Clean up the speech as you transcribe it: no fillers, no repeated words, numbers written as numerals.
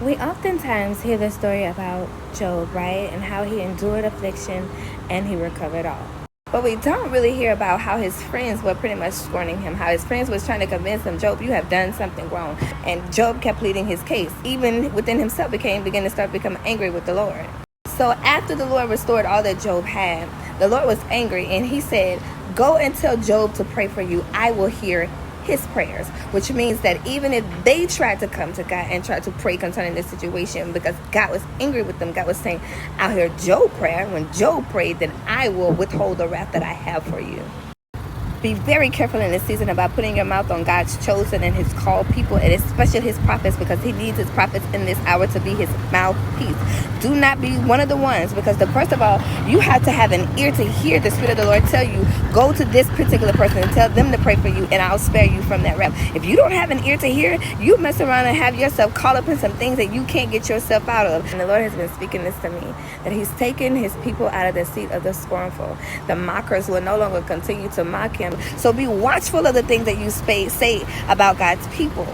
We oftentimes hear the story about Job, right? And how he endured affliction and he recovered all. But we don't really hear about how his friends were pretty much scorning him, how his friends was trying to convince him, Job, you have done something wrong. And Job kept pleading his case. Even within himself began to start becoming angry with the Lord. So after the Lord restored all that Job had, the Lord was angry and he said, go and tell Job to pray for you. I will hear his prayers, which means that even if they tried to come to God and try to pray concerning this situation, because God was angry with them, God was saying, I'll hear Job's prayer. When Job prayed, then I will withhold the wrath that I have for you. Be very careful in this season about putting your mouth on God's chosen and his called people, and especially his prophets, because he needs his prophets in this hour to be his mouthpiece. Do not be one of the ones, because first of all, you have to have an ear to hear the Spirit of the Lord tell you, go to this particular person and tell them to pray for you, and I'll spare you from that wrath. If you don't have an ear to hear, you mess around and have yourself caught up in some things that you can't get yourself out of. And the Lord has been speaking this to me, that he's taken his people out of the seat of the scornful. The mockers will no longer continue to mock him. So be watchful of the things that you say about God's people.